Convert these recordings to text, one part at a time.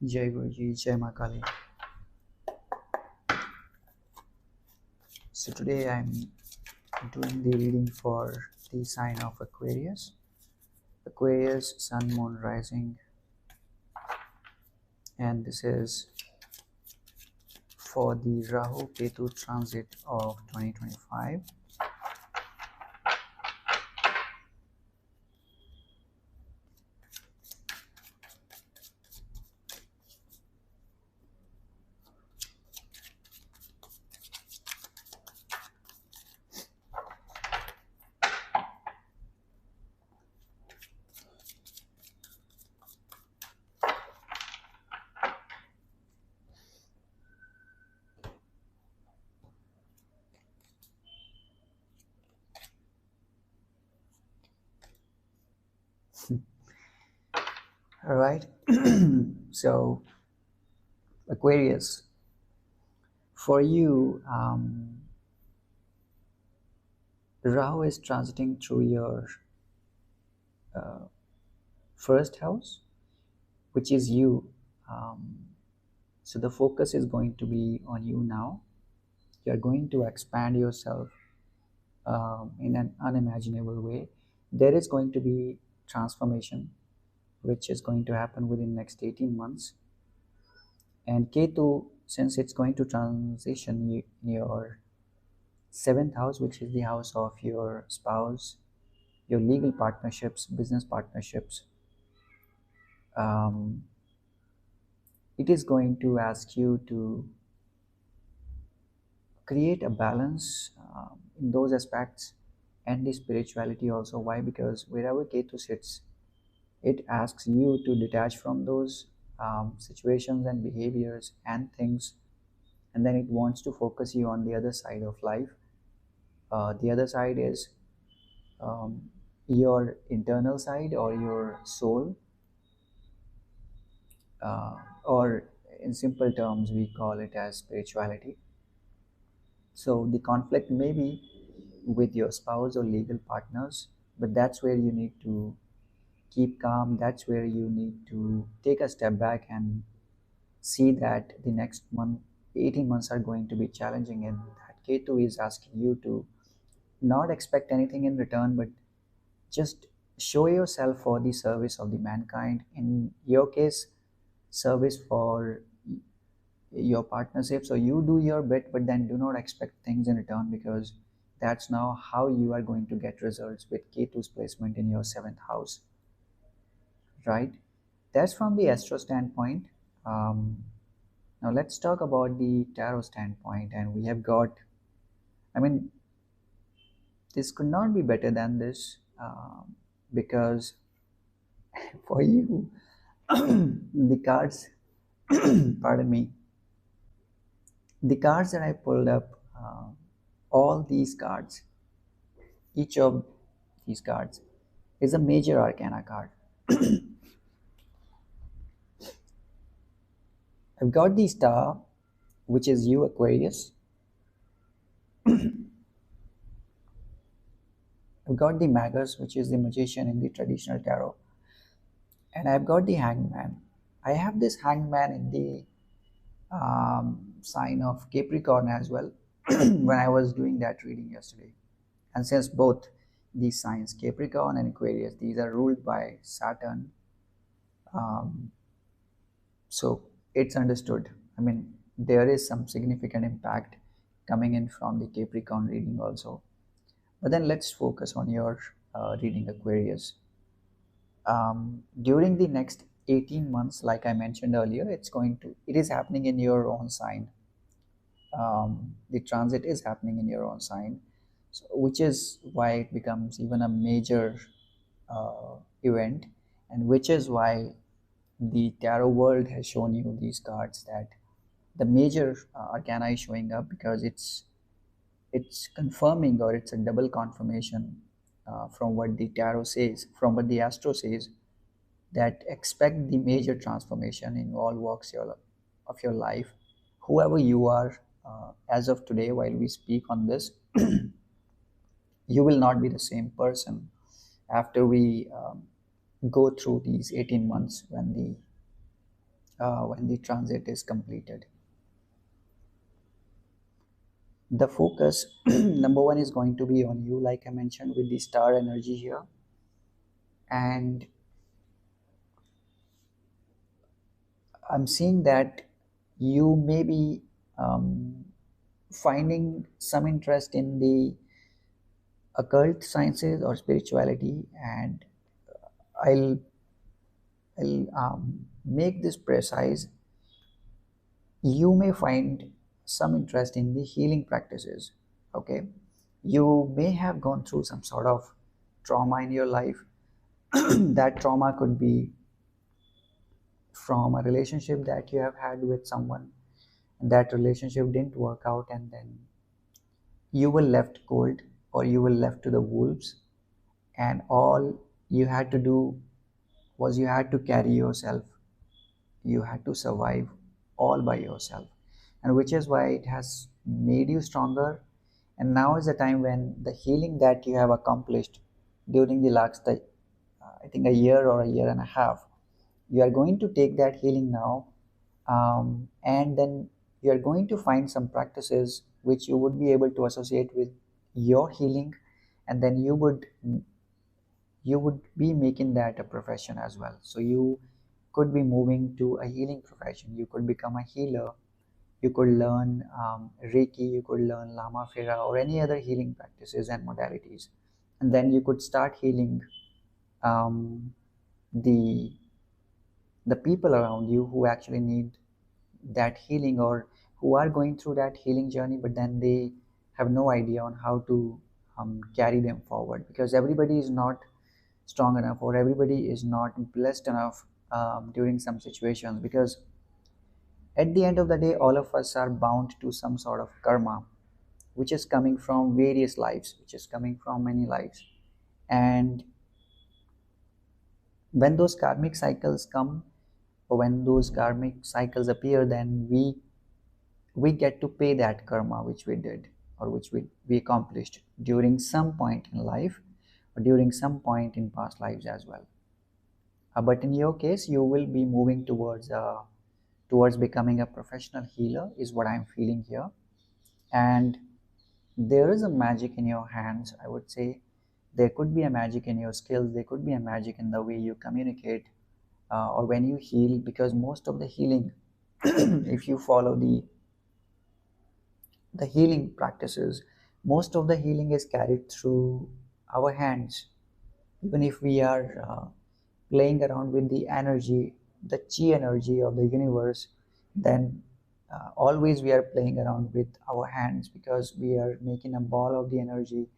Jai Guruji, Jai Mahakali. So today I'm doing the reading for the sign of Aquarius. Aquarius, Sun, Moon, Rising. And this is for the Rahu-Ketu transit of 2025. All right. So Aquarius, for you, Rahu is transiting through your first house, which is you. So the focus is going to be on you now. You're going to expand yourself in an unimaginable way. There is going to be transformation, which is going to happen within next 18 months. And Ketu, since it's going to transition in your 7th house, which is the house of your spouse, your legal partnerships, business partnerships, it is going to ask you to create a balance in those aspects and the spirituality also. Why? Because wherever Ketu sits, it asks you to detach from those situations and behaviors and things, and then it wants to focus you on the other side of life. The other side is your internal side or your soul, or in simple terms we call it as spirituality. So the conflict may be with your spouse or legal partners, but that's where you need to keep calm. That's where you need to take a step back and see that the next 18 months are going to be challenging, and that Ketu is asking you to not expect anything in return, but just show yourself for the service of the mankind. In your case, service for your partnership. So you do your bit, but then do not expect things in return, because that's now how you are going to get results with Ketu's placement in your 7th house, right? That's from the astro standpoint. Now let's talk about the tarot standpoint, and we have got, I mean, this could not be better than this, because for you, the cards, pardon me, the cards that I pulled up, all these cards, each of these cards is a major arcana card. I've got the star, which is you, Aquarius. I've got the magus, which is the magician in the traditional tarot. And I've got the hangman. I have this hangman in the sign of Capricorn as well when I was doing that reading yesterday. And since both these signs, Capricorn and Aquarius, these are ruled by Saturn, so it's understood. I mean, there is some significant impact coming in from the Capricorn reading also. But then let's focus on your reading, Aquarius. During the next 18 months, like I mentioned earlier, it is happening in your own sign. The transit is happening in your own sign, so, which is why it becomes even a major event, and which is why the tarot world has shown you these cards, that the major arcana is showing up, because it's confirming, or it's a double confirmation from what the tarot says, from what the astro says, that expect the major transformation in all walks of your life. Whoever you are, as of today, while we speak on this, you will not be the same person after we go through these 18 months, when the when the transit is completed. The focus, number one, is going to be on you, like I mentioned, with the star energy here. And I'm seeing that you may be finding some interest in the occult sciences or spirituality, and I'll make this precise. You may find some interest in the healing practices. Okay, you may have gone through some sort of trauma in your life. That trauma could be from a relationship that you have had with someone, and that relationship didn't work out, and then you were left cold, or you were left to the wolves, and all you had to do was you had to carry yourself, you had to survive all by yourself, and which is why it has made you stronger. And now is the time when the healing that you have accomplished during the last I think a year or a year and a half, you are going to take that healing now, and then you are going to find some practices which you would be able to associate with your healing, and then you would be making that a profession as well. So you could be moving to a healing profession, you could become a healer, you could learn Reiki, you could learn Lama, or any other healing practices and modalities, and then you could start healing um, the the people around you who actually need that healing, or who are going through that healing journey, but then they have no idea on how to carry them forward, because everybody is not strong enough, or everybody is not blessed enough during some situations, because at the end of the day all of us are bound to some sort of karma, which is coming from various lives, which is coming from many lives. And when those karmic cycles come, or when those karmic cycles appear, then we get to pay that karma which we did, or which we accomplished during some point in life, or during some point in past lives as well. But in your case, you will be moving towards becoming a professional healer, is what I'm feeling here. And there is a magic in your hands, I would say. There could be a magic in your skills, there could be a magic in the way you communicate, or when you heal, because most of the healing if you follow the healing practices, most of the healing is carried through our hands. Even if we are playing around with the energy, the chi energy of the universe, then always we are playing around with our hands, because we are making a ball of the energy,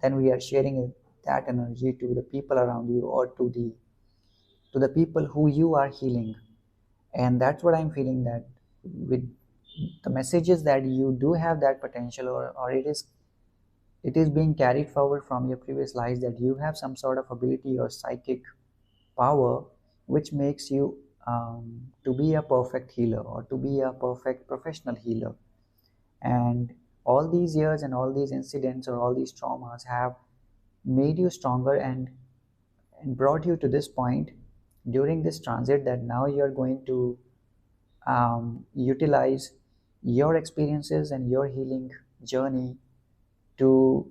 then we are sharing that energy to the people around you, or to the people who you are healing. And that's what I'm feeling, that with the messages that you do have that potential, or it is being carried forward from your previous lives, that you have some sort of ability or psychic power which makes you to be a perfect healer, or to be a perfect professional healer. And all these years and all these incidents or all these traumas have made you stronger, and brought you to this point during this transit, that now you're going to utilize your experiences and your healing journey to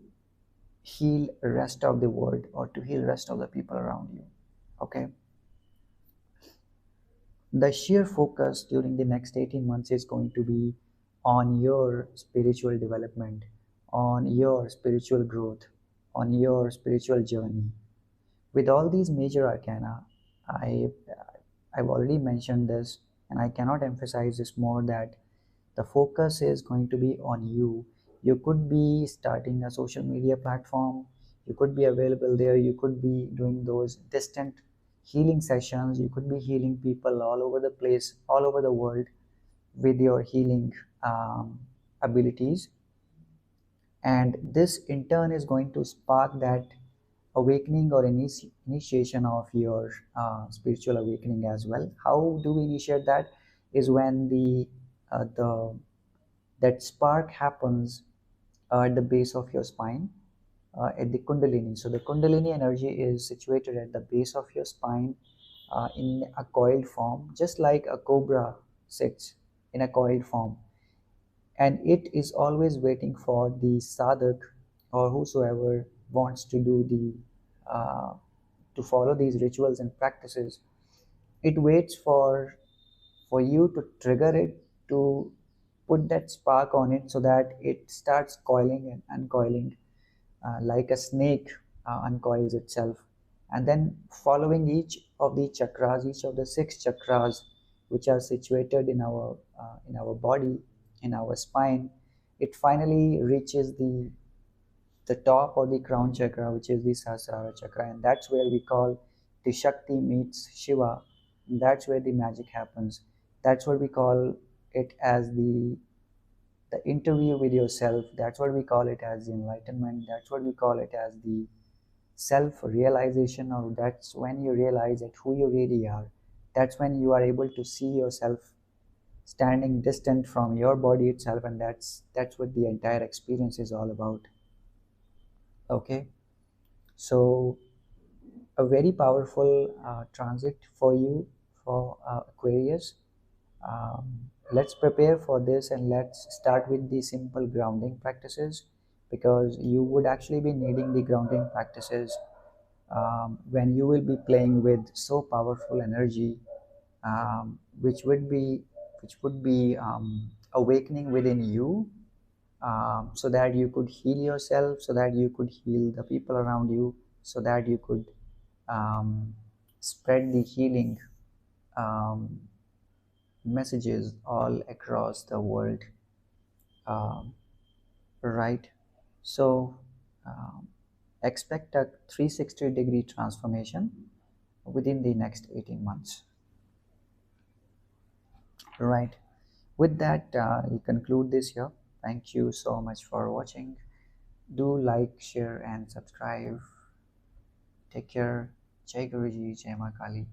heal rest of the world, or to heal rest of the people around you. Okay, the sheer focus during the next 18 months is going to be on your spiritual development, on your spiritual growth, on your spiritual journey. With all these major arcana, I, I've already mentioned this, and I cannot emphasize this more, that the focus is going to be on you. You could be starting a social media platform, you could be available there, you could be doing those distant healing sessions, you could be healing people all over the place, all over the world, with your healing abilities. And this in turn is going to spark that awakening, or initiation of your spiritual awakening as well. How do we initiate that? Is when the that spark happens at the base of your spine, at the Kundalini. So the Kundalini energy is situated at the base of your spine, in a coiled form, just like a cobra sits in a coiled form, and it is always waiting for the sadhak or whosoever wants to do the to follow these rituals and practices. It waits for you to trigger it, to put that spark on it so that it starts coiling and uncoiling, like a snake uncoils itself. And then following each of the chakras, each of the six chakras which are situated in our body, in our spine, it finally reaches the top of the crown chakra, which is the Sahasrara chakra, and that's where we call the Shakti meets Shiva. That's where the magic happens. That's what we call it as the interview with yourself. That's what we call it as the enlightenment. That's what we call it as the self-realization, or that's when you realize that who you really are. That's when you are able to see yourself standing distant from your body itself, and that's what the entire experience is all about. Okay, so a very powerful transit for you, for Aquarius. Let's prepare for this and let's start with the simple grounding practices, because you would actually be needing the grounding practices when you will be playing with so powerful energy, which would be awakening within you, so that you could heal yourself, so that you could heal the people around you, so that you could spread the healing um, messages all across the world. Um, right? So expect a 360-degree transformation within the next 18 months. Right. With that, we conclude this here. Thank you so much for watching. Do like, share, and subscribe. Take care. Jai Guruji, Jai Mahakali.